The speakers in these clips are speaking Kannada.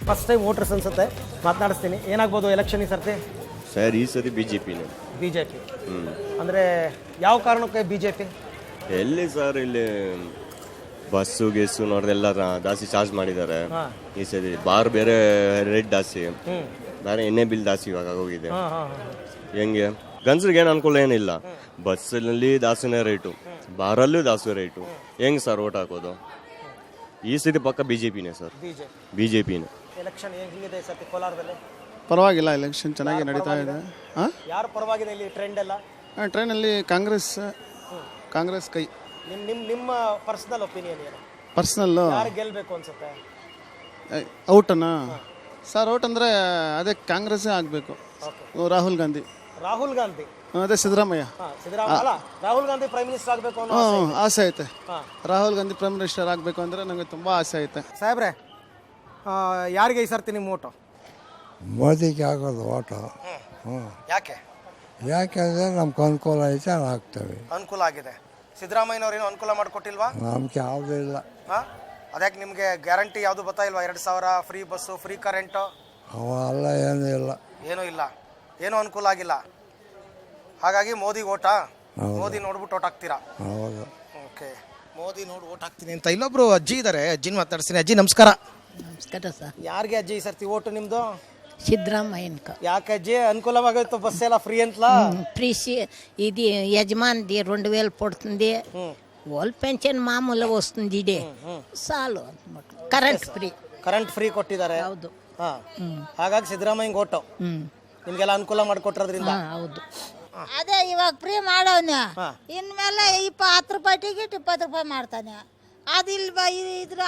ಫಸ್ಟ್ ಟೈಮ್ ವೋಟರ್ಸ್ ಅನ್ಸುತ್ತೆ, ಮಾತನಾಡಿಸ್ತೀನಿ. ಏನಾಗ್ಬೋದು ಎಲೆಕ್ಷನ್ ಈ ಸರ್ತಿ? ಸರ್ ಈ ಸತಿ ಬಿಜೆಪಿನೇ. ಬಿಜೆಪಿ ಅಂದರೆ ಯಾವ ಕಾರಣಕ್ಕೆ ಬಿಜೆಪಿ? ಎಲ್ಲಿ ಸರ್ ಇಲ್ಲಿ ಬಸ್ಸು ಗೆಸ್ಸು ನೋಡ್ರೆಲ್ಲ ಜಾಸ್ತಿ ಚಾರ್ಜ್ ಮಾಡಿದ್ದಾರೆ ಈ ಸತಿ. ಬಾರ್ ಬೇರೆ ರೇಟ್ ಜಾಸ್ತಿ, ಬೇರೆ ಎಣ್ಣೆ ಬಿಲ್ ಜಾಸ್ತಿ ಇವಾಗ ಹೋಗಿದೆ. ಹೆಂಗೆ ಗಂಜರಿಗೆ ಏನು ಅನುಕೂಲ ಏನಿಲ್ಲ. ಬಸ್ಸಲ್ಲಿ ಜಾಸ್ತಿನೇ ರೇಟು, ಬಾರಲ್ಲೂ ಜಾಸ್ತಿ ರೇಟು. ಹೆಂಗೆ ಸರ್ ಓಟ್ ಹಾಕೋದು? ಈ ಸತಿ ಪಕ್ಕ ಬಿಜೆಪಿನೇ ಸರ್, ಬಿಜೆಪಿನೇ. ಎಲೆಕ್ಷನ್ ಹೇಗಿದೆ ಈ ಸರ್ತಿ ಕೋಲಾರದಲ್ಲಿ? ಪರವಾಗಿಲ್ಲ, ಎಲೆಕ್ಷನ್ ಚೆನ್ನಾಗಿ ನಡೀತಾ ಇದೆ. ಯಾರು ಪರವಾಗಿದೆ ಇಲ್ಲಿ ಟ್ರೆಂಡ್ ಎಲ್ಲ? ಟ್ರೈನಲ್ಲಿ ಕಾಂಗ್ರೆಸ್ ಕೈ. ನಿಮ್ಮ ಪರ್ಸನಲ್ ಒಪಿನಿಯನ್ ಏನು? ಪರ್ಸನಲ್ಲು ಯಾರು ಗೆಲ್ಲಬೇಕು ಅನ್ಸುತ್ತೆ? ಔಟನಾ ಸರ್? ಔಟ್ ಅಂದರೆ ಅದೇ ಕಾಂಗ್ರೆಸ್ಸೇ ಆಗಬೇಕು. ರಾಹುಲ್ ಗಾಂಧಿ. ರಾಹುಲ್ ಗಾಂಧಿ ಅದೇ ಸಿದ್ದರಾಮಯ್ಯ. ರಾಹುಲ್ ಗಾಂಧಿ ಪ್ರೈಮ್ ಮಿನಿಸ್ಟರ್ ಆಗಬೇಕು ಅನ್ನೋ ಆಸೆ ಐತೆ. ರಾಹುಲ್ ಗಾಂಧಿ ಪ್ರೈಮ್ ಮಿನಿಸ್ಟರ್ ಆಗಬೇಕು ಅಂದರೆ ನನಗೆ ತುಂಬ ಆಸೆ ಐತೆ. ಸಾಹೇಬ್ರೆ, ಯಾರಿಗೆ ಈ ಸರ್ತಿ ನಿಮ್ಮ ಓಟು? ಮೋದಿಗೆ ಆಗೋದು ಓಟು. ಯಾಕೆ? ಯಾಕೆಂದರೆ ನಮ್ಗೆ ಅನುಕೂಲ ಐತೆ ಹಾಕ್ತೇವೆ. ಅನುಕೂಲ ಆಗಿದೆ. ಸಿದ್ದರಾಮಯ್ಯನವ್ರೇನು ಅನುಕೂಲ ಮಾಡಿಕೊಟ್ಟಿಲ್ವಾ? ನಮ್ಗೆ ಯಾವುದೂ ಇಲ್ಲ. ಅದ್ಯಾಕೆ ನಿಮಗೆ ಗ್ಯಾರಂಟಿ ಯಾವುದು ಗೊತ್ತಾಯಿಲ್ವಾ? 2000 ಫ್ರೀ ಬಸ್ಸು, ಫ್ರೀ ಕರೆಂಟು ಅವೆಲ್ಲ ಏನೂ ಇಲ್ಲ. ಏನೂ ಇಲ್ಲ, ಏನೂ ಅನುಕೂಲ ಆಗಿಲ್ಲ. ಹಾಗಾಗಿ ಮೋದಿ ಓಟಾ? ಮೋದಿ ನೋಡ್ಬಿಟ್ಟು ಓಟ್ ಹಾಕ್ತೀರಾ? ಹೌದು. ಓಕೆ, ಮೋದಿ ನೋಡಿ ಓಟ್ ಹಾಕ್ತೀನಿ ಅಂತ ಇಲ್ಲೊಬ್ರು ಅಜ್ಜಿ ಇದ್ದಾರೆ, ಅಜ್ಜಿನ ಮಾತಾಡ್ತೀನಿ. ಅಜ್ಜಿ ನಮಸ್ಕಾರ. ನಮಸ್ಕಾರ ಸರ್. ಯಾರಿಗೆ ಅಜ್ಜಿ ಈ ಸರ್ತಿ ಓಟು ನಿಮ್ದು? ಸಿದ್ದರಾಮಯ್ಯನ್ಕ. ಯಾಕೆ ಅಜ್ಜಿ? ಅನುಕೂಲವಾಗೋಯ್ತು, ಬಸ್ ಎಲ್ಲ ಫ್ರೀ ಅಂತಲಾ? ఫ్రీ ఇది యజమానిది 2000 పడుతుంది. ఓల్ పెన్షన్ మామూలు వస్తుంది. ఇదే చాలు. ಕರೆಂಟ್ ಫ್ರೀ ಕೊಟ್ಟಿದ್ದಾರೆ. ಹೌದು. ಹಾಗಾಗಿ ಸಿದ್ದರಾಮಯ್ಯ ಓಟು ನಿಮ್ಗೆಲ್ಲ ಅನುಕೂಲ ಮಾಡಿಕೊಟ್ರೋದ್ರಿಂದ. ಹೌದು. ಅದೇ ಇವಾಗ ಫ್ರೀ ಮಾಡೋನ, ಇನ್ಮೇಲೆ 10 ರೂಪಾಯಿ ಟಿಕೆಟ್ 20 ರೂಪಾಯಿ ಮಾಡ್ತಾನೆ. ಅದಿಲ್ವಾ ಇದ್ರ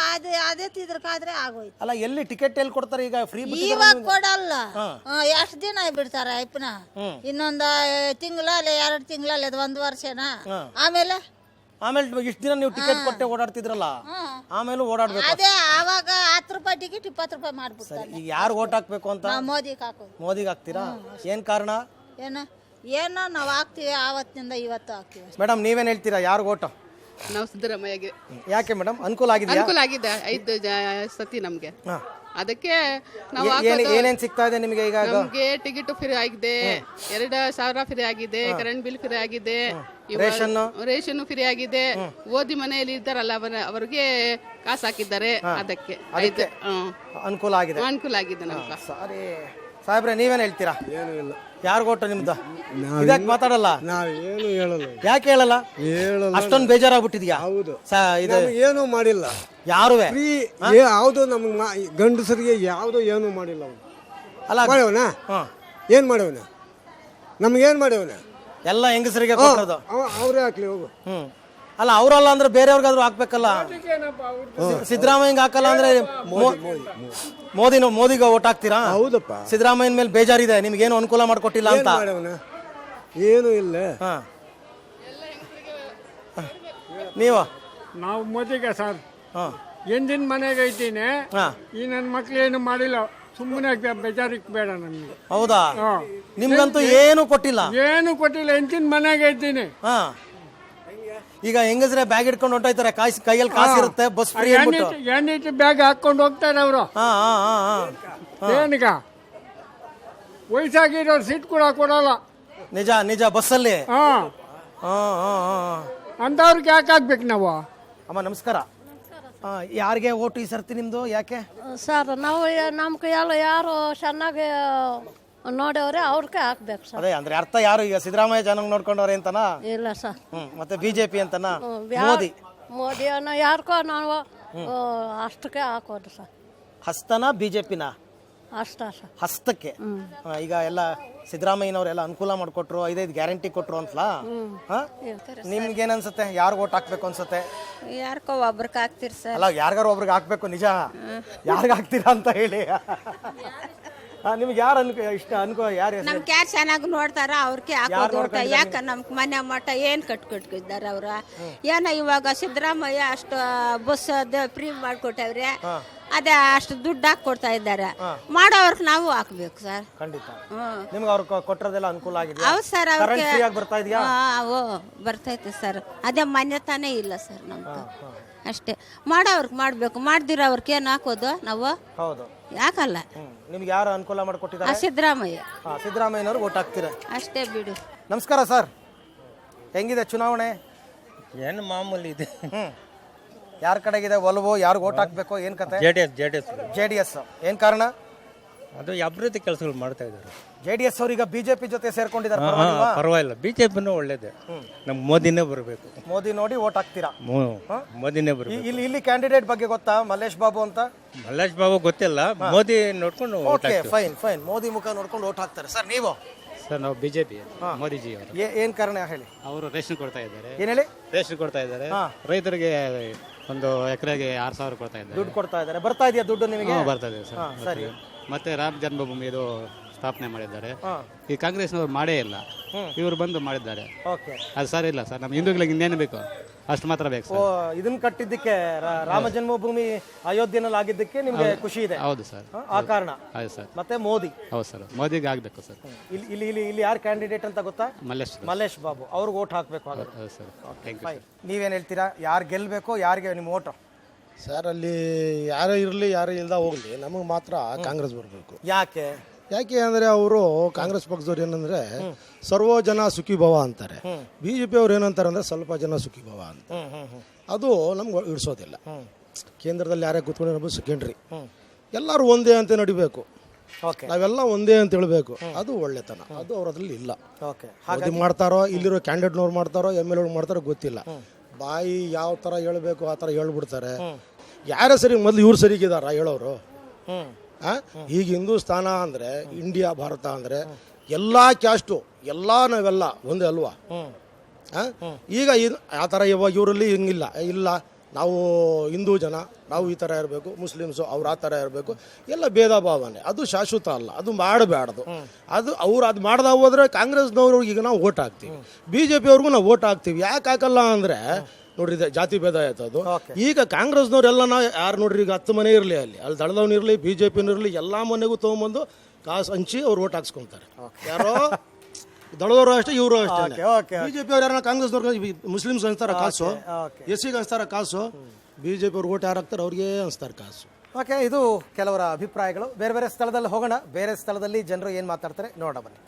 ಅದೇ ತಿದ್ರಕಾದ್ರೆ ಆಗೋಯ್ತು. ಅಲ್ಲ, ಎಲ್ಲಿ ಟಿಕೆಟ್ ಎಲ್ಲಿ ಕೊಡ್ತಾರೆ ಈಗ? ಫ್ರೀ ಇವಾಗ ಕೊಡಲ್ಲ. ಎಷ್ಟು ದಿನ ಬಿಡ್ತಾರ ಅಯ್ಯಪ್ಪನ? ಇನ್ನೊಂದು ತಿಂಗಳಲ್ಲಿ 2 ತಿಂಗಳಲ್ಲಿ, ಅದು 1 ವರ್ಷನಾ? ಆಮೇಲೆ ಇಷ್ಟು ದಿನ ನೀವು ಟಿಕೆಟ್ ಕೊಟ್ಟೆ ಓಡಾಡ್ತಿದ್ರಲ್ಲ, ಆಮೇಲೆ ಓಡಾಡ್ಬೇಕು. ಅದೇ ಆವಾಗ 10 ರೂಪಾಯಿ ಟಿಕೆಟ್ 20 ರೂಪಾಯಿ ಮಾಡ್ಬಿಡ್ತಾರೆ. ಈಗ ಯಾರು ಓಟ್ ಹಾಕ್ಬೇಕು ಅಂತ? ಮೋದಿಗೆ ಹಾಕೋದು. ಮೋದಿಗೆ ಹಾಕ್ತೀರಾ? ಏನ್ ಕಾರಣ? ಏನೋ ನಾವು ಹಾಕ್ತಿವಿ, ಆವತ್ತಿನಿಂದ ಇವತ್ತು ಹಾಕ್ತಿವಿ. ಮೇಡಮ್, ನೀವೇನ್ ಹೇಳ್ತೀರಾ? ಯಾರು ಓಟು? ನಾವು ಸಿದ್ದರಾಮಯ್ಯಗೆ. ಯಾಕೆ ಮೇಡಮ್? ಅನುಕೂಲ ಆಗಿದೆ? ಅನುಕೂಲ ಆಗಿದೆ 5 ಸತಿ ನಮ್ಗೆ. ಅದಕ್ಕೆ ನಾವು ಏನೇನ್ ಸಿಗ್ತಾ ಇದೆ ನಿಮಗೆ ಈಗ? ನಮ್ಗೆ ಟಿಕೆಟ್ ಫ್ರೀ ಆಗಿದೆ, 2000 ಫ್ರೀ ಆಗಿದೆ, ಕರೆಂಟ್ ಬಿಲ್ ಫ್ರೀ ಆಗಿದೆ, ರೇಷನ್ ಫ್ರೀ ಆಗಿದೆ. ಓದಿ ಮನೆಯಲ್ಲಿ ಇದ್ದಾರಲ್ಲ ಅವ್ರಿಗೆ ಕಾಸು ಹಾಕಿದ್ದಾರೆ. ಅದಕ್ಕೆ ಅನುಕೂಲ ಆಗಿದೆ. ಅನುಕೂಲ ಆಗಿದೆ ನಮ್ಗೆ. ಸರಿ ಸಾಹೇಬ್ರೆ, ನೀವೇನ್ ಹೇಳ್ತೀರಾ? ಏನು ಇಲ್ಲ. ಯಾರು ಓಟು ನಿಮ್ದು? ಇದಕ್ಕೆ ಮಾತಾಡಲ್ಲ? ಏನು ಹೇಳಲ್ಲ. ಯಾಕೆ ಹೇಳಲ್ಲ? ಅಷ್ಟೊಂದು ಬೇಜಾರಾಗ್ಬಿಟ್ಟಿದ್ಯಾ? ಹೌದು. ಇದು ಏನು ಮಾಡಿಲ್ಲ ಯಾರುವೆ. ಯಾವುದು ನಮ್ಗೆ ಗಂಡಸರಿಗೆ ಯಾವುದು ಏನು ಮಾಡಿಲ್ಲ. ಅಲ್ಲ, ಮಾಡ್ಯವನ ಏನ್ ಮಾಡ್ಯವನ? ನಮ್ಗೇನ್ ಮಾಡ್ಯವನ? ಎಲ್ಲ ಹೆಂಗಸರಿಗೆ ಕೊಡೋದು. ಅವ್ರೇ ಹಾಕ್ಲಿ ಹೋಗು. ಅಲ್ಲ, ಅವರಲ್ಲ ಅಂದ್ರೆ ಬೇರೆಯವ್ರಿಗಾದ್ರು ಹಾಕ್ಬೇಕಲ್ಲ. ಸಿದ್ದರಾಮಯ್ಯಂಗೆ ಹಾಕಲ್ಲ ಅಂದ್ರೆ ಮೋದಿಗೆ ಓಟ್ ಹಾಕ್ತೀರಾ? ಹೌದಪ್ಪ. ಸಿದ್ದರಾಮಯ್ಯನ ಮೇಲೆ ಬೇಜಾರಿದೆ, ನಿಮ್ಗೇನು ಅನುಕೂಲ ಮಾಡ್ಕೊಟ್ಟಿಲ್ಲ ಅಂತ. ಏನು ಇಲ್ಲ. ನೀವು? ನಾವು ಮೋದಿಗೆ ಸರ್. ಎಂದಿನ ಮನೆಗೆ ಐತೀನಿ. ಈ ನನ್ನ ಮಕ್ಳು ಏನು ಮಾಡಿಲ್ಲ, ಸುಮ್ಮನೆ ಬೇಜಾರಿಗೆ ಬೇಡ ನಮ್ಗೆ. ಹೌದಾ? ನಿಮ್ಗಂತೂ ಏನು ಕೊಟ್ಟಿಲ್ಲ? ಏನು ಕೊಟ್ಟಿಲ್ಲ, ಎಂದಿನ ಮನೆಗೆ ಐತೀನಿ. ಈಗ ಹೆಂಗಸ್ರೆ ಬ್ಯಾಗ್ ಇಟ್ಕೊಂಡು ಹೊಂಟೋಯ್ತಾರೆ, ಕೈಯಲ್ಲಿ ಕಾಸು ಇರುತ್ತೆ, ಬಸ್ ಫ್ರೀ. ಎಣ್ಣೆ ಬ್ಯಾಗ್ ಹಾಕೊಂಡು ಹೋಗ್ತಾರೆ ಅವರು. ಏನೀಗ ವಯಸ್ಸಾಗಿರೋರು ಸೀಟ್ ಕೂಡ ಕೊಡಲ್ಲ. ನಿಜ ನಿಜ. ಬಸ್ಸಲ್ಲಿ ಅಂತವ್ರಿಗೆ ಯಾಕೆ ಹಾಕ್ಬೇಕು ನಾವು? ಅಮ್ಮ ನಮಸ್ಕಾರ. ಯಾರಿಗೆ ಓಟು ಈ ಸರ್ತಿ ನಿಮ್ದು? ಯಾಕೆ ಸರ್? ನಾವು ನಮ್ಮ ಕೈಯಲ್ಲ ಯಾರು ಚೆನ್ನಾಗಿ ನೋಡವ್ರೆ ಅವ್ರಿಗೆ ಹಾಕ್ಬೇಕು ಸರ್. ಅದೇ ಅಂದ್ರೆ ಅರ್ಥ ಯಾರು? ಈಗ ಸಿದ್ದರಾಮಯ್ಯ ಚೆನ್ನಾಗಿ ನೋಡ್ಕೊಂಡವ್ರೆ ಅಂತನಾ? ಇಲ್ಲ ಸರ್. ಮತ್ತೆ ಬಿಜೆಪಿ ಅಂತನಾ? ಮೋದಿ ಅನ್ನೋ ಯಾರಿಗೋ ನಾವು ಅಷ್ಟಕ್ಕೆ ಹಾಕೋದು ಸರ್. ಹಸ್ತನ ಬಿಜೆಪಿನ? ಅಷ್ಟ ಸರ್. ಹಸ್ತಕ್ಕೆ. ಈಗ ಎಲ್ಲ ಸಿದ್ದರಾಮಯ್ಯನವರೆಲ್ಲ ಅನುಕೂಲ ಮಾಡಿಕೊಟ್ರು, 5 ಗ್ಯಾರಂಟಿ ಕೊಟ್ರು ಅಂತಲಾ? ನಿಮ್ಗೇನ್ ಅನ್ಸುತ್ತೆ? ಯಾರು ಓಟ್ ಹಾಕ್ಬೇಕು ಅನ್ಸುತ್ತೆ? ಯಾರ್ಕೋ ಒಬ್ರಿಗೆ ಹಾಕ್ತಿರ್ ಸರ್. ಅಲ್ಲ, ಯಾರಿಗಾರು ಒಬ್ರಿಗೆ ಹಾಕ್ಬೇಕು. ನಿಜ. ಯಾರಿಗ ಹಾಕ್ತೀರಾ ಅಂತ ಹೇಳಿ. ನಿಮ್ಗೆ ಯಾರು ಇಷ್ಟ? ಯಾರು ನಮ್ಗೆ ಯಾರು ಚೆನ್ನಾಗಿ ನೋಡ್ತಾರ ಅವ್ರಿಗೆ ಹಾಕೋದು. ಯಾಕೆ ನಮ್ ಮನೆ ಮಠ ಏನ್ ಕಟ್ಕೊಟ್ಟಿದ್ದಾರೆ ಅವ್ರ? ಏನೋ ಇವಾಗ ಸಿದ್ದರಾಮಯ್ಯ ಅಷ್ಟು ಬಸ್ ಫ್ರೀ ಮಾಡ್ಕೊಟ್ಟವ್ರೆ. ಅದೇ ಅಷ್ಟು ದುಡ್ಡು ಹಾಕಿ ಕೊಡ್ತಾ ಇದ್ದಾರೆ. ಮಾಡೋರ್ಗೆ ನಾವು ಹಾಕ್ಬೇಕು ಸರ್. ಖಂಡಿತ ನಿಮ್ಗೆ ಅವ್ರು ಕೊಟ್ಟರದೆಲ್ಲ ಅನುಕೂಲ ಆಗಿದೆ. ಹೌದು ಸರ್, ಅವ್ರಿಗೆ ಫ್ರೀ ಆಗಿ ಬರ್ತಾ ಇದೆಯಾ? ಬರ್ತೈತೆ ಸರ್. ಅದೇ ಮಾನ್ಯತಾನೇ ಇಲ್ಲ ಸರ್ ನಮ್ಗೆ. ಅಷ್ಟೇ ಮಾಡೋರ್ಗೆ ಮಾಡಬೇಕು, ಮಾಡ್ದಿರೋ ಅವ್ರಿಗೆ ಏನು ಹಾಕೋದು ನಾವು? ಹೌದು, ಯಾಕಲ್ಲ. ನಿಮ್ಗೆ ಯಾರು ಅನುಕೂಲ ಮಾಡಿಕೊಟ್ಟಿದ್ದಾರೆ? ಸಿದ್ದರಾಮಯ್ಯ. ಸಿದ್ದರಾಮಯ್ಯನವ್ರು ಓಟ್ ಹಾಕ್ತೀರಾ? ಅಷ್ಟೇ ಬಿಡು. ನಮಸ್ಕಾರ ಸರ್, ಹೆಂಗಿದೆ ಚುನಾವಣೆ? ಏನು ಮಾಮೂಲಿ ಇದೆ. ಯಾರ ಕಡೆಗಿದೆ ಒಲವು? ಯಾರು ಓಟ್ ಹಾಕ್ಬೇಕು? ಏನ್ ಕತೆ? JDS. ಏನ್ ಕಾರಣ? ಅದು ಅಭಿವೃದ್ಧಿ ಕೆಲಸಗಳು ಮಾಡ್ತಾ ಇದ್ದಾರೆ. JDS ಅವ್ರೀಗ ಬಿಜೆಪಿ ಜೊತೆ ಸೇರ್ಕೊಂಡಿದ್ದಾರೆ. ಪರವಾಗಿಲ್ಲ, ಬಿಜೆಪಿನೂ ಒಳ್ಳೇದೆ. ನಮ್ ಮೋದಿನೇ ಬರಬೇಕು. ಮೋದಿ ನೋಡಿ ಓಟ್ ಹಾಕ್ತೀರಾ? ಮೋದಿನೇ ಬರಬೇಕು. ಇಲ್ಲಿ ಕ್ಯಾಂಡಿಡೇಟ್ ಬಗ್ಗೆ ಗೊತ್ತಾ? ಮಲ್ಲೇಶ್ ಬಾಬು ಅಂತ. ಮಲ್ಲೇಶ್ ಬಾಬು ಗೊತ್ತಿಲ್ಲ, ಮೋದಿ ನೋಡ್ಕೊಂಡು ಫೈನ್. ಮೋದಿ ಮುಖ ನೋಡ್ಕೊಂಡು ಓಟ್ ಹಾಕ್ತಾರೆ. ಸರ್ ನೀವು? ಸರ್ ನಾವು ಬಿಜೆಪಿ, ಮೋದಿಜಿ ಅವರು. ಏನ್ ಕಾರಣ ಹೇಳಿ? ಅವರು ರೇಷನ್ ಕೊಡ್ತಾ ಇದ್ದಾರೆ. ಏನ್ ಹೇಳಿ? ರೇಷನ್ ಕೊಡ್ತಾ ಇದ್ದಾರೆ. ರೈತರಿಗೆ ಒಂದು ಎಕರೆಗೆ 6,000 ಕೊಡ್ತಾ ಇದ್ದಾರೆ. ದುಡ್ಡು ಕೊಡ್ತಾ ಇದ್ದಾರೆ. ಬರ್ತಾ ಇದೆಯಾ ದುಡ್ಡು ನಿಮಗೆ? ಬರ್ತಾ ಇದೆ ಸರ್. ಸರಿ. ಮತ್ತೆ ರಾಮ ಜನ್ಮಭೂಮಿ ಇದು ಸ್ಥಾಪನೆ ಮಾಡಿದ್ದಾರೆ. ಈ ಕಾಂಗ್ರೆಸ್ನವರು ಮಾಡೇ ಇಲ್ಲ, ಇವರು ಬಂದು ಮಾಡಿದ್ದಾರೆ. ಅದು ಸರಿ ಇಲ್ಲ ಸರ್. ನಮ್ಮ ಹಿಂದೂಗಳಿಗೆ ಇನ್ನೇನು ಬೇಕು ಅಷ್ಟು ಮಾತ್ರ ಬೇಕು ಸರ್. ಇದನ್ನ ಕಟ್ಟಿದ್ದಕ್ಕೆ, ರಾಮ ಜನ್ಮಭೂಮಿ ಅಯೋಧ್ಯೆನಲ್ಲಿ ಆಗಿದ್ದಕ್ಕೆ ನಿಮ್ಗೆ ಖುಷಿ ಇದೆ? ಹೌದು ಸರ್, ಆ ಕಾರಣ. ಹೌದು ಸರ್. ಮತ್ತೆ ಮೋದಿ? ಹೌದು ಸರ್, ಮೋದಿಗೆ ಆಗ್ಬೇಕು ಸರ್. ಇಲ್ಲಿ ಯಾರು ಕ್ಯಾಂಡಿಡೇಟ್ ಅಂತ ಗೊತ್ತಾ? ಮಲ್ಲೇಶ್ ಬಾಬು. ಅವ್ರಿಗೆ ಓಟ್ ಹಾಕ್ಬೇಕು. ಹೌದು ಸರ್. Thank you. ನೀವೇನ್ ಹೇಳ್ತೀರಾ? ಯಾರು ಗೆಲ್ಬೇಕು? ಯಾರಿಗೆ ನಿಮ್ಮ ಓಟು? ಸರ್ ಅಲ್ಲಿ ಯಾರೇ ಇರಲಿ ಯಾರೇ ಇಲ್ದ ಹೋಗ್ಲಿ, ನಮಗೆ ಮಾತ್ರ ಕಾಂಗ್ರೆಸ್ ಬರಬೇಕು. ಯಾಕೆ ಅಂದರೆ ಅವರು ಕಾಂಗ್ರೆಸ್ ಪಕ್ಷದವ್ರು ಏನಂದ್ರೆ ಸರ್ವ ಜನ ಸುಖಿ ಭವ ಅಂತಾರೆ. ಬಿಜೆಪಿ ಅವ್ರು ಏನಂತಾರೆ ಅಂದ್ರೆ ಸ್ವಲ್ಪ ಜನ ಸುಖಿ ಭವ ಅಂತ. ಅದು ನಮ್ಗೆ ಇಡಿಸೋದಿಲ್ಲ. ಕೇಂದ್ರದಲ್ಲಿ ಯಾರೇ ಕೂತ್ಕೊಂಡು ಸೆಕೆಂಡ್ರಿ, ಎಲ್ಲರೂ ಒಂದೇ ಅಂತ ನಡಿಬೇಕು. ನಾವೆಲ್ಲ ಒಂದೇ ಅಂತ ಹೇಳ್ಬೇಕು. ಅದು ಒಳ್ಳೆತನ. ಅದು ಅವ್ರದ್ರಲ್ಲಿ ಇಲ್ಲ. ಮೋದಿ ಮಾಡ್ತಾರೋ, ಇಲ್ಲಿರೋ ಕ್ಯಾಂಡಿಡೇಟ್ನವ್ರು ಮಾಡ್ತಾರೋ, MLA ಮಾಡ್ತಾರೋ ಗೊತ್ತಿಲ್ಲ. ಬಾಯಿ ಯಾವ ಥರ ಹೇಳ್ಬೇಕು ಆ ಥರ ಹೇಳ್ಬಿಡ್ತಾರೆ. ಯಾರೇ ಸರಿ, ಮೊದಲು ಇವ್ರು ಸರಿಗಿದಾರ ಹೇಳೋರು? ಈಗ ಹಿಂದೂಸ್ತಾನ ಅಂದರೆ, ಇಂಡಿಯಾ ಭಾರತ ಅಂದರೆ ಎಲ್ಲ ಕ್ಯಾಸ್ಟು ಎಲ್ಲ ನಾವೆಲ್ಲ ಒಂದೇ ಅಲ್ವಾ? ಈಗ ಆ ಥರ ಇವಾಗ ಇವರಲ್ಲಿ ಹಿಂಗಿಲ್ಲ. ಇಲ್ಲ, ನಾವು ಹಿಂದೂ ಜನ, ನಾವು ಈ ಥರ ಇರಬೇಕು, ಮುಸ್ಲಿಮ್ಸು ಅವ್ರು ಆ ಥರ ಇರಬೇಕು, ಎಲ್ಲ ಭೇದ ಭಾವನೆ. ಅದು ಶಾಶ್ವತ ಅಲ್ಲ, ಅದು ಮಾಡಬಾರ್ದು. ಅದು ಅದು ಮಾಡ್ದ ಹೋದ್ರೆ ಕಾಂಗ್ರೆಸ್ನವ್ರಿಗೆ ಈಗ ನಾವು ಓಟ್ ಹಾಕ್ತೀವಿ, BJP ಅವ್ರಿಗೂ ನಾವು ಓಟ್ ಹಾಕ್ತೀವಿ. ಯಾಕೆ ಹಾಕಲ್ಲ ಅಂದರೆ ನೋಡ್ರಿ, ಜಾತಿ ಭೇದ ಆಯ್ತದು. ಈಗ ಕಾಂಗ್ರೆಸ್ನವ್ರೆಲ್ಲ ಯಾರು ನೋಡ್ರಿ, ಈಗ 10 ಮನೆ ಇರಲಿ, ಅಲ್ಲಿ ದಳದವ್ನು ಇರಲಿ, BJPನೂ ಇರಲಿ, ಎಲ್ಲ ಮನೆಗೂ ತೊಗೊಂಬಂದು ಕಾಸು ಹಂಚಿ ಅವ್ರು ಓಟ್ ಹಾಕ್ಸ್ಕೊತಾರೆ. ಯಾರೋ ದಳದವರು ಅಷ್ಟೇ, ಇವರು ಅಷ್ಟೇ. BJP ಅವ್ರು ಯಾರನ್ನ ಕಾಂಗ್ರೆಸ್ನವ್ರಿಗೆ ಮುಸ್ಲಿಮ್ಸ್ ಅನ್ಸ್ತಾರ ಕಾಸು, SC ಅನ್ಸ್ತಾರ ಕಾಸು, BJP ಅವ್ರು ಓಟ್ ಯಾರು ಹಾಕ್ತಾರೆ ಅವ್ರಿಗೆ ಅನ್ಸ್ತಾರೆ ಕಾಸು. ಓಕೆ, ಇದು ಕೆಲವರ ಅಭಿಪ್ರಾಯಗಳು. ಬೇರೆ ಬೇರೆ ಸ್ಥಳದಲ್ಲಿ ಹೋಗೋಣ. ಬೇರೆ ಸ್ಥಳದಲ್ಲಿ ಜನರು ಏನು ಮಾತಾಡ್ತಾರೆ ನೋಡೋಣ ಬನ್ನಿ.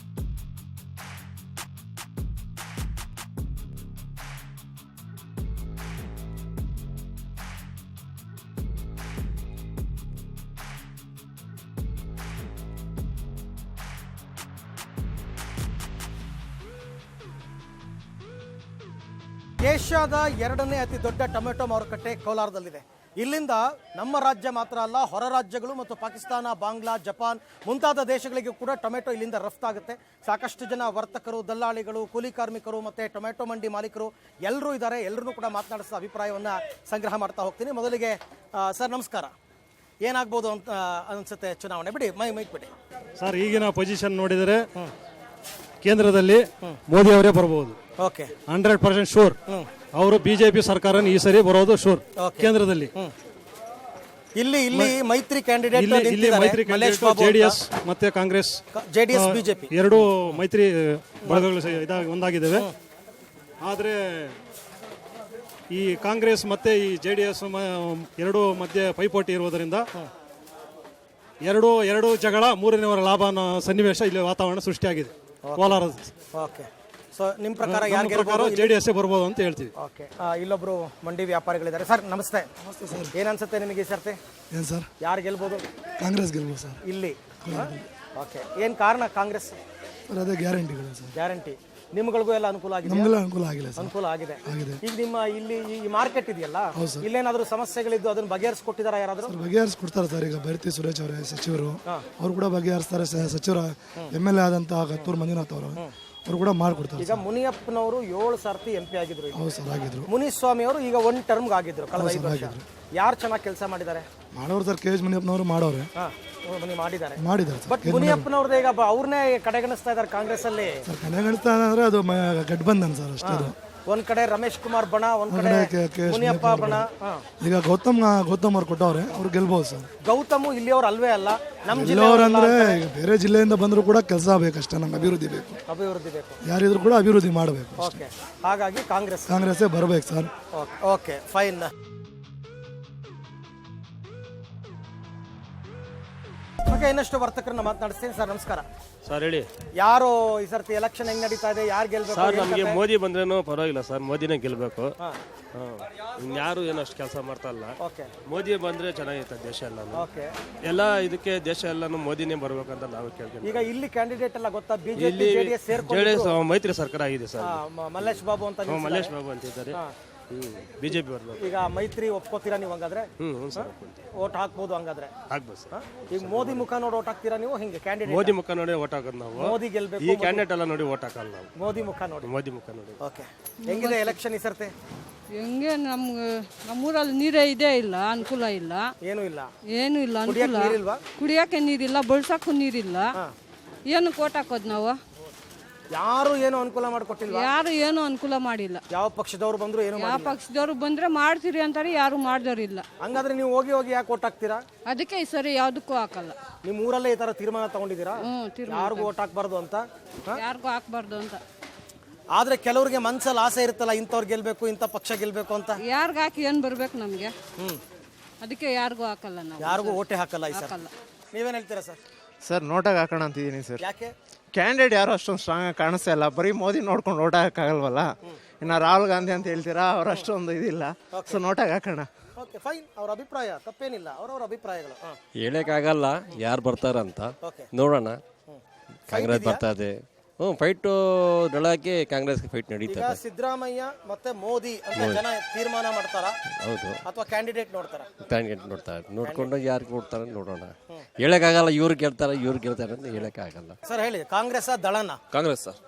ಏಷ್ಯಾದ 2ನೇ ಅತಿ ದೊಡ್ಡ ಟೊಮೆಟೊ ಮಾರುಕಟ್ಟೆ ಕೋಲಾರದಲ್ಲಿದೆ. ಇಲ್ಲಿಂದ ನಮ್ಮ ರಾಜ್ಯ ಮಾತ್ರ ಅಲ್ಲ, ಹೊರ ರಾಜ್ಯಗಳು ಮತ್ತು ಪಾಕಿಸ್ತಾನ, ಬಾಂಗ್ಲಾ, ಜಪಾನ್ ಮುಂತಾದ ದೇಶಗಳಿಗೂ ಕೂಡ ಟೊಮೆಟೊ ಇಲ್ಲಿಂದ ರಫ್ತಾಗುತ್ತೆ. ಸಾಕಷ್ಟು ಜನ ವರ್ತಕರು, ದಲ್ಲಾಳಿಗಳು, ಕೂಲಿ ಕಾರ್ಮಿಕರು ಮತ್ತು ಟೊಮೆಟೊ ಮಂಡಿ ಮಾಲೀಕರು ಎಲ್ಲರೂ ಇದ್ದಾರೆ. ಎಲ್ಲರೂ ಕೂಡ ಮಾತನಾಡಿಸಿದ ಅಭಿಪ್ರಾಯವನ್ನು ಸಂಗ್ರಹ ಮಾಡ್ತಾ ಹೋಗ್ತೀನಿ. ಮೊದಲಿಗೆ ಸರ್ ನಮಸ್ಕಾರ. ಏನಾಗ್ಬೋದು ಅಂತ ಅನಿಸುತ್ತೆ ಚುನಾವಣೆ? ಬಿಡಿ ಮೈಕ್ ಬಿಡಿ ಸರ್. ಈಗಿನ ಪೊಸಿಷನ್ ನೋಡಿದರೆ ಕೇಂದ್ರದಲ್ಲಿ ಮೋದಿ ಅವರೇ ಬರಬಹುದು. 100% ಶೂರ್. ಅವರು BJP ಸರ್ಕಾರ ಈ ಸರಿ ಬರೋದು ಶೂರ್ ಕೇಂದ್ರದಲ್ಲಿ. ಇಲ್ಲಿ ಮೈತ್ರಿ ಕ್ಯಾಂಡಿಡೇಟ್ JDS ಮತ್ತೆ ಕಾಂಗ್ರೆಸ್, JDS BJP ಎರಡೂ ಮೈತ್ರಿ ಬಳಗಗಳು ಒಂದಾಗಿದ್ದಾವೆ. ಆದರೆ ಈ ಕಾಂಗ್ರೆಸ್ ಮತ್ತೆ ಈ JDS ಎರಡೂ ಮಧ್ಯೆ ಪೈಪೋಟಿ ಇರುವುದರಿಂದ ಎರಡು ಜಗಳ, ಮೂರನೇವರ ಲಾಭ ಅನ್ನೋ ಸನ್ನಿವೇಶ ಇಲ್ಲಿ ವಾತಾವರಣ ಸೃಷ್ಟಿಯಾಗಿದೆ ಕೋಲಾರದ. ಸೊ ನಿಮ್ಮ ಪ್ರಕಾರ ಯಾರು ಗೆಲ್ಬಹುದು? JDS ಬರ್ಬೋದು ಅಂತ ಹೇಳ್ತೀವಿ. ಓಕೆ, ಇಲ್ಲೊಬ್ರು ಮಂಡಿ ವ್ಯಾಪಾರಿಗಳಿದ್ದಾರೆ. ಸರ್ ನಮಸ್ತೆ. ಏನ್ ಅನ್ಸುತ್ತೆ ನಿಮಗೆ ಸರ್ತೆ? ಏನು ಸರ್, ಯಾರು ಗೆಲ್ಬಹುದು? ಕಾಂಗ್ರೆಸ್ ಗೆಲ್ಬೋದು ಸರ್ ಇಲ್ಲಿ. ಓಕೆ, ಏನ್ ಕಾರಣ ಕಾಂಗ್ರೆಸ್? ಅದೇ ಗ್ಯಾರಂಟಿಗಳು ಸರ್. ಗ್ಯಾರಂಟಿ ನಿಮ್ಗಳಿಗೂ ಎಲ್ಲ ಅನುಕೂಲ ಆಗಿದೆ? ಅನುಕೂಲ ಆಗಿಲ್ಲ ಸರ್. ಅನುಕೂಲ ಆಗಿದೆ. ಈಗ ನಿಮ್ಮ ಇಲ್ಲಿ ಈ ಮಾರ್ಕೆಟ್ ಇದೆಯಲ್ಲ, ಇಲ್ಲೇನಾದ್ರೂ ಸಮಸ್ಯೆಗಳಿದ್ದು ಅದನ್ನ ಬಗೆಹರಿಸ್ಕೊಟ್ಟಿದಾರ ಯಾರಾದ್ರೂ? ಬಗೆಹರಿಸ್ಕೊಡ್ತಾರೆ ಸರ್. ಈಗ ಬೈರತಿ ಸುರೇಶ್ ಅವರೇ ಸಚಿವರು, ಅವರು ಕೂಡ ಬಗೆಹರಿಸ್ತಾರೆ. ಸಚಿವರು MLA ಆದಂತಹ ಕತ್ತೂರು ಮಂಜುನಾಥ್ ಅವರು ಕೂಡ ಮಾಡ್ಕೊಡ್ತಾರೆ. ಈಗ ಮುನಿಯಪ್ಪನವರು 7 ಸರ್ತಿ MP ಆಗಿದ್ರು. ಹೌದು ಸರ್, ಆಗಿದ್ರು. ಮುನಿಸ್ವಾಮಿ ಅವರು ಈಗ 1 ಟರ್ಮ್ಗೆ ಆಗಿದ್ರು ಕಳೆದ 5 ವರ್ಷ. ಯಾರು ಚೆನ್ನಾಗಿ ಕೆಲಸ ಮಾಡಿದ್ದಾರೆ? ಮಾಡೋರು ಸರ್. KH ಮುನಿಯಪ್ಪನವರು ಮಾಡೋರೆ, ಮಾಡಿದ್ದಾರೆ. ಬಟ್ ಮುನಿಯಪ್ಪನವ್ರದ್ದು ಈಗ ಅವ್ರನ್ನೇ ಕಡೆಗಣಿಸ್ತಾ ಇದ್ದಾರೆ ಕಾಂಗ್ರೆಸ್ ಅಲ್ಲಿ. ಕಡೆಗಣಿಸ್ತಾ ಅಂದ್ರೆ ಅದು ಗಠಬಂಧನ್ ಸರ್ ಅಷ್ಟೇ. ಒಂದ್ ಕಡೆ ರಮೇಶ್ ಕುಮಾರ್ ಬಣ, ಒಂದ್ ಕಡೆ ಕೆ.ಎಸ್. ಮುನಿಯಪ್ಪ ಬಣ. ಈಗ ಗೌತಮ್ ಅವ್ರು ಕೊಟ್ಟವ್ರೆ, ಅವ್ರು ಗೆಲ್ಬಹುದು ಸರ್. ಗೌತಮ್ ಇಲ್ಲಿಯವ್ರು ಅಲ್ವೇ ಅಲ್ಲ, ನಮ್ಮ ಜಿಲ್ಲೆಯವರಂದ್ರೆ ಈಗ ಬೇರೆ ಜಿಲ್ಲೆಯಿಂದ ಬಂದರೂ ಕೂಡ ಕೆಲಸ ಬೇಕಷ್ಟೇ, ನಮ್ಗೆ ಅಭಿವೃದ್ಧಿ ಬೇಕು. ಅಭಿವೃದ್ಧಿ ಬೇಕು, ಯಾರಿದ್ರು ಕೂಡ ಅಭಿವೃದ್ಧಿ ಮಾಡಬೇಕು. ಓಕೆ, ಹಾಗಾಗಿ ಕಾಂಗ್ರೆಸ್ಸೇ ಬರಬೇಕು ಸರ್. Okay fine. ಓಕೆ, ಇನ್ನಷ್ಟು ವರ್ತಕರನ್ನ ಮಾತನಾಡಿಸ್ತೀನಿ. ಸರ್ ನಮಸ್ಕಾರ. ಸರ್ ಹೇಳಿ. ಯಾರು ಈ ಸರ್ತಿ ಎಲೆಕ್ಷನ್ ಹೆಂಗ್ ನಡೀತಾ ಇದೆ, ಯಾರು ಗೆಲ್ಬೇಕು? ಸರ್ ನಮಗೆ ಮೋದಿ ಬಂದ್ರೇನು ಪರವಾಗಿಲ್ಲ ಸರ್, ಮೋದಿನೇ ಗೆಲ್ಬೇಕು. ಇನ್ಯಾರು ಏನು ಅಷ್ಟು ಕೆಲಸ ಮಾಡ್ತಾ ಇಲ್ಲ. ಮೋದಿ ಬಂದ್ರೆ ಚೆನ್ನಾಗಿರ್ತದೆ ದೇಶ ಎಲ್ಲ ಇದಕ್ಕೆ ದೇಶ ಎಲ್ಲಾನು ಮೋದಿನೇ ಬರ್ಬೇಕಂತ ನಾವು ಕೇಳ್ತೀವಿ. ಈಗ ಇಲ್ಲಿ ಕ್ಯಾಂಡಿಡೇಟ್ ಎಲ್ಲ ಗೊತ್ತಾ? ಬಿಜೆಪಿ ಜೆಡಿಎಸ್ ಮೈತ್ರಿ ಸರ್ಕಾರ ಆಗಿದೆ ಸರ್. ಮಲ್ಲೇಶ್ ಬಾಬು ಅಂತ ಮಲ್ಲೇಶ್ ಬಾಬು ಅಂತಿದ್ದಾರೆ. ಬಿಜೆಪಿ ಬರ್ಬೇಕು. ಈಗ ಮೈತ್ರಿ ಒಪ್ಕೋತೀರಾ ನೀವು ಹಂಗಾದ್ರೆ? ಸರ್ ಓಟ್ ಹಾಕ್ಬೋದು ಹಂಗಾದ್ರೆ? ಹಾಕ್ಬೋದು ಸರ್. ಈಗ ಮೋದಿ ಮುಖ ನೋಡಿ ಓಟ್ ಹಾಕ್ತೀರಾ ನೀವು? ಹಿಂಗೆ ಕ್ಯಾಂಡಿಡೇಟ್ ಮೋದಿ ಮುಖ ನೋಡಿ ಓಟ್ ಹಾಕೋದು ನಾವು. ಮೋದಿ ಗೆಲ್ಬೇಕು. ಈ ಕ್ಯಾಂಡಿಡೇಟ್ ಎಲ್ಲ ನೋಡಿ ಓಟ್ ಹಾಕಲ್ಲ ನಾವು. ಮೋದಿ ಮುಖ ನೋಡಿ. ಮೋದಿ ಮುಖ ನೋಡಿ. ಓಕೆ, ಹೆಂಗಿದೆ ಎಲೆಕ್ಷನ್ ಈ ಸರ್ತಿ? ಹೆಂಗೆ ನಮ್ಮೂರಲ್ಲಿ ನೀರೇ ಇದೇ ಇಲ್ಲ, ಅನುಕೂಲ ಇಲ್ಲ, ಏನು ಇಲ್ಲ ಅನುಕೂಲ. ಕುಡಿಯಕ್ಕೆ ನೀರಿಲ್ಲ, ಬಳಸಕ್ಕೂ ನೀರಿಲ್ಲ. ಏನು ಕೋಟ್ ಹಾಕೋದು ನಾವು? ಯಾರು ಏನು ಅನುಕೂಲ ಮಾಡಿಕೊಟ್ಟಿಲ್ಲ. ಯಾರು ಏನು ಅನುಕೂಲ ಮಾಡಿಲ್ಲ. ಯಾವ ಪಕ್ಷದವ್ರು ಬಂದ್ರು ಏನು ಯಾವ ಪಕ್ಷದವ್ರು ಬಂದ್ರೆ ಮಾಡ್ತೀರಿ ಅಂತಾರೆ, ಯಾರು ಮಾಡ್ದವ್ರಿಲ್ಲ. ಹಂಗಾದ್ರೆ ನೀವು ಹೋಗಿ ಯಾಕೆ ಓಟ್ ಹಾಕ್ತೀರಾ? ಅದಕ್ಕೆ ಈ ಸರಿ ಯಾವ್ದಕ್ಕೂ ಹಾಕಲ್ಲ. ನಿಮ್ಮ ಊರಲ್ಲೇ ಈ ತರ ತೀರ್ಮಾನ ತಗೊಂಡಿದ್ದೀರಾ ಯಾರಿಗೂ ಓಟ್ ಹಾಕ್ಬಾರ್ದು ಅಂತ? ಯಾರಿಗೂ ಹಾಕ್ಬಾರ್ದು ಅಂತ. ಆದ್ರೆ ಕೆಲವರಿಗೆ ಮನ್ಸಲ್ಲಿ ಆಸೆ ಇರುತ್ತಲ್ಲ, ಇಂಥವ್ರು ಗೆಲ್ಬೇಕು, ಇಂಥ ಪಕ್ಷ ಗೆಲ್ಬೇಕು ಅಂತ. ಯಾರಿಗ ಹಾಕಿ ಏನ್ ಬರ್ಬೇಕು ನಮ್ಗೆ? ಅದಕ್ಕೆ ಯಾರಿಗೂ ಹಾಕಲ್ಲ ನಾವು. ಯಾರಿಗೂ ಓಟೆ ಹಾಕಲ್ಲ ಈ ಸರ್. ನೀವೇನ್ ಹೇಳ್ತೀರಾ ಸರ್? ಸರ್ ನೋಟಾಗಿ ಹಾಕೋಣ ಅಂತಿದ್ದೀನಿ ಸರ್. ಯಾಕೆ? ಕ್ಯಾಂಡಿಡೇಟ್ ಯಾರು ಅಷ್ಟೊಂದು ಸ್ಟ್ರಾಂಗ್ ಆಗಿ ಕಾಣಿಸ್ತಾ ಇಲ್ಲ, ಬರೀ ಮೋದಿ ನೋಡ್ಕೊಂಡು ಓಟ್ ಹಾಕಲ್ವಲ್ಲ. ಇನ್ನು ರಾಹುಲ್ ಗಾಂಧಿ ಅಂತ ಹೇಳ್ತೀರಾ, ಅವ್ರು ಅಷ್ಟೊಂದು ಇದಿಲ್ಲ. ಸೊ ನೋಟಾಗಿ ಹಾಕೋಣ. ಓಕೆ ಫೈನ್, ಅವ್ರ ಅಭಿಪ್ರಾಯ ತಪ್ಪೇನಿಲ್ಲ, ಅವ್ರವ್ರ ಅಭಿಪ್ರಾಯಗಳು. ಹೇಳಕ್ಕಾಗಲ್ಲ ಯಾರು ಬರ್ತಾರಂತ, ನೋಡೋಣ. ಕಾಂಗ್ರೆಸ್ ಬರ್ತಾ ಇದೆ. ಫೈಟು ಡಳಾಕಿ ಕಾಂಗ್ರೆಸ್ಗೆ ಫೈಟ್ ನಡೀತದೆ. ಈಗ ಸಿದ್ದರಾಮಯ್ಯ ಮತ್ತೆ ಮೋದಿ ಅಂತ ಜನ ತೀರ್ಮಾನ ಮಾಡ್ತಾರ? ಹೌದು. ಅಥವಾ ಕ್ಯಾಂಡಿಡೇಟ್ ನೋಡ್ತಾರ? ಕ್ಯಾಂಡಿಡೇಟ್ ನೋಡ್ತಾರೆ, ನೋಡ್ಕೊಂಡು ಯಾರು ಕೊಡ್ತಾರೆ ನೋಡೋಣ. ಹೇಳಕ್ಕಾಗಲ್ಲ, ಇವ್ರು ಗೆಲ್ತಾರೆ ಅಂತ ಹೇಳಕ್ಕಾಗಲ್ಲ. ಸರ್ ಹೇಳಿ, ಕಾಂಗ್ರೆಸ್ ದಳನ? ಕಾಂಗ್ರೆಸ್ ಸರ್.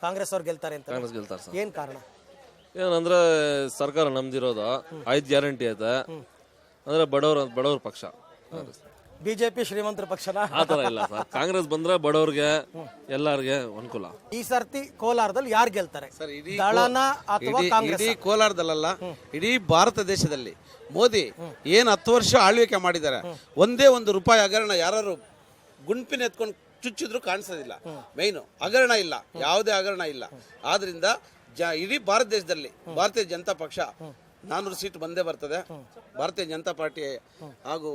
ಕಾಂಗ್ರೆಸ್ ಅವ್ರು ಗೆಲ್ತಾರೆ ಅಂತ? ಕಾಂಗ್ರೆಸ್ ಗೆಲ್ತಾರೆ ಸರ್. ಏನ್ ಕಾರಣ? ಏನಂದ್ರೆ ಸರ್ಕಾರ ನಮ್ದಿರೋದು 5 ಗ್ಯಾರಂಟಿ ಐತೆ, ಅಂದ್ರೆ ಬಡವ್ರ ಪಕ್ಷ. ಬಿಜೆಪಿ ಶ್ರೀಮಂತರ ಪಕ್ಷನ? ಆತರ ಇಲ್ಲ ಸರ್, ಕಾಂಗ್ರೆಸ್ ಬಂದ್ರೆ ಬಡವ್ರಿಗೆ ಎಲ್ಲಾರ್ಗೆ ಅನುಕೂಲ. ಈ ಸರ್ತಿ ಕೋಲಾರದಲ್ಲಿ ಯಾರು ಗೆಲ್ತಾರೆ? ದಳನ ಅಥವಾ ಕಾಂಗ್ರೆಸ್? ಇಡೀ ಕೋಲಾರದಲ್ಲ, ಇಡೀ ಭಾರತ ದೇಶದಲ್ಲಿ ಮೋದಿ ಏನ್ 10 ವರ್ಷ ಆಳ್ವಿಕೆ ಮಾಡಿದ್ದಾರೆ. ಒಂದೇ ಒಂದು ರೂಪಾಯಿ ಹಗರಣ ಯಾರು ಗುಂಪಿನ ಎತ್ಕೊಂಡು ಚುಚ್ಚಿದ್ರು ಕಾಣಿಸೋದಿಲ್ಲ. ಮೈನು ಹಗರಣ ಇಲ್ಲ, ಯಾವುದೇ ಹಗರಣ ಇಲ್ಲ. ಆದ್ರಿಂದ ಇಡೀ ಭಾರತ ದೇಶದಲ್ಲಿ ಭಾರತೀಯ ಜನತಾ ಪಕ್ಷ 400 ಸೀಟ್ ಬಂದೇ ಬರ್ತದೆ. ಭಾರತೀಯ ಜನತಾ ಪಾರ್ಟಿ ಹಾಗೂ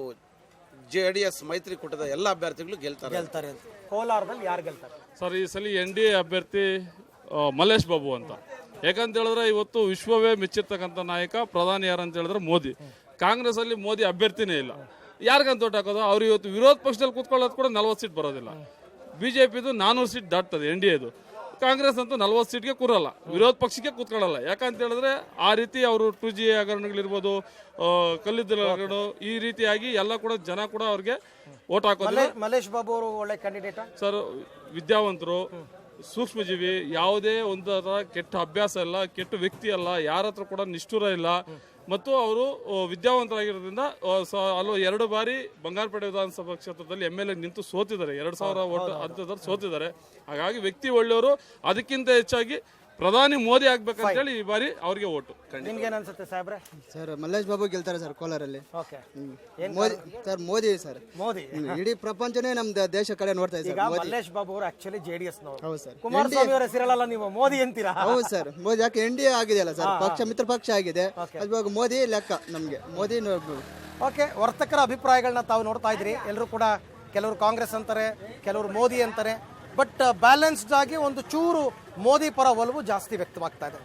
ಜೆಡಿಎಸ್ ಮೈತ್ರಿಕೂಟದ ಎಲ್ಲ ಅಭ್ಯರ್ಥಿಗಳು ಗೆಲ್ತಾರೆ. ಕೋಲಾರದಲ್ಲಿ ಯಾರು ಗೆಲ್ತಾರೆ ಸರ್? ಈ ಸಲ NDA ಅಭ್ಯರ್ಥಿ ಮಲ್ಲೇಶ್ ಬಾಬು ಅಂತ. ಯಾಕಂತ ಹೇಳಿದ್ರೆ ಇವತ್ತು ವಿಶ್ವವೇ ಮೆಚ್ಚಿರ್ತಕ್ಕಂಥ ನಾಯಕ ಪ್ರಧಾನಿ ಯಾರು ಅಂತ ಹೇಳಿದ್ರೆ ಮೋದಿ. ಕಾಂಗ್ರೆಸ್ ಅಲ್ಲಿ ಮೋದಿ ಅಭ್ಯರ್ಥಿನೇ ಇಲ್ಲ. ಯಾರಿಗಂತ ಓಟ್ ಹಾಕೋದು? ಅವ್ರು ಇವತ್ತು ವಿರೋಧ ಪಕ್ಷದಲ್ಲಿ ಕೂತ್ಕೊಳ್ಳೋದು ಕೂಡ 40 ಸೀಟ್ ಬರೋದಿಲ್ಲ. ಬಿಜೆಪಿದು 400 ಸೀಟ್ ದಾಟ್ತದೆ NDAದು. ಕಾಂಗ್ರೆಸ್ ಅಂತೂ 40 ಸೀಟ್ಗೆ ಕೂರಲ್ಲ, ವಿರೋಧ ಪಕ್ಷಕ್ಕೆ ಕೂತ್ಕೊಳ್ಳಲ್ಲ. ಯಾಕಂತ ಹೇಳಿದ್ರೆ ಆ ರೀತಿ ಅವರು 2G ಹಗರಣಗಳಿರ್ಬೋದು, ಕಲ್ಲಿದ್ದಲು ಹಗರಣ, ಈ ರೀತಿಯಾಗಿ ಎಲ್ಲ ಕೂಡ ಜನ ಕೂಡ ಅವ್ರಿಗೆ ಓಟ್ ಹಾಕೋದು. ಮಲ್ಲೇಶ್ ಬಾಬು ಅವರು ಒಳ್ಳೆ ಕ್ಯಾಂಡಿಡೇಟ್ ಸರ್. ವಿದ್ಯಾವಂತರು, ಸೂಕ್ಷ್ಮಜೀವಿ, ಯಾವುದೇ ಒಂದು ಕೆಟ್ಟ ಅಭ್ಯಾಸ ಇಲ್ಲ, ಕೆಟ್ಟ ವ್ಯಕ್ತಿ ಅಲ್ಲ, ಯಾರ ಹತ್ರ ಕೂಡ ನಿಷ್ಠುರ ಇಲ್ಲ. ಮತ್ತು ಅವರು ವಿದ್ಯಾವಂತರಾಗಿರೋದ್ರಿಂದ ಅಲ್ಲೂ 2 ಬಾರಿ ಬಂಗಾರಪೇಟೆ ವಿಧಾನಸಭಾ ಕ್ಷೇತ್ರದಲ್ಲಿ MLA ನಿಂತು ಸೋತಿದ್ದಾರೆ. 2000 ಓಟ್ ಅಂತದಲ್ಲಿ ಸೋತಿದ್ದಾರೆ. ಹಾಗಾಗಿ ವ್ಯಕ್ತಿ ಒಳ್ಳೆಯವರು. ಅದಕ್ಕಿಂತ ಹೆಚ್ಚಾಗಿ ಪ್ರಧಾನಿ ಮೋದಿ ಆಗ್ಬೇಕಂತ ಹೇಳಿ ಈ ಬಾರಿ ಅವ್ರಿಗೆ ಓಟು. ನಿಮ್ಗೆ ಅನ್ಸುತ್ತೆ ಸಾಹೇಬ್ರೆ? ಸರ್ ಮಲ್ಲೇಶ್ ಬಾಬು ಗೆಲ್ತಾರೆ ಸರ್ ಕೋಲಾರಲ್ಲಿ. ಸರ್ ಮೋದಿ ಸರ್, ಮೋದಿ ಇಡೀ ಪ್ರಪಂಚನೇ ನಮ್ದು ದೇಶ ಕಡೆ ನೋಡ್ತಾ ಇದೆ. ಮಲ್ಲೇಶ್ ಬಾಬು ಅವರು ಆಕ್ಚುಲಿ JDS ನವರು. ಹೌದು ಸರ್. ಕುಮಾರಸ್ವಾಮಿ ಅವರ ಹೆಸರಲ್ಲ, ನೀವು ಮೋದಿ ಅಂತೀರಾ? ಹೌದು ಸರ್, ಮೋದಿ ಯಾಕೆ NDA ಆಗಿದೆಯಲ್ಲ ಸರ್, ಪಕ್ಷ ಮಿತ್ರ ಪಕ್ಷ ಆಗಿದೆ. ಅದ್ವಾಗ ಮೋದಿ ಲೆಕ್ಕ ನಮ್ಗೆ ಮೋದಿ. ಓಕೆ, ವರ್ತಕರ ಅಭಿಪ್ರಾಯಗಳನ್ನ ತಾವು ನೋಡ್ತಾ ಇದ್ರಿ. ಎಲ್ಲರೂ ಕೂಡ ಕೆಲವರು ಕಾಂಗ್ರೆಸ್ ಅಂತಾರೆ, ಕೆಲವರು ಮೋದಿ ಅಂತಾರೆ. ಬಟ್ ಬ್ಯಾಲೆನ್ಸ್ಡ್ ಆಗಿ ಒಂದು ಚೂರು ಮೋದಿ ಪರ ಒಲವು ಜಾಸ್ತಿ ವ್ಯಕ್ತವಾಗ್ತಾ ಇದೆ.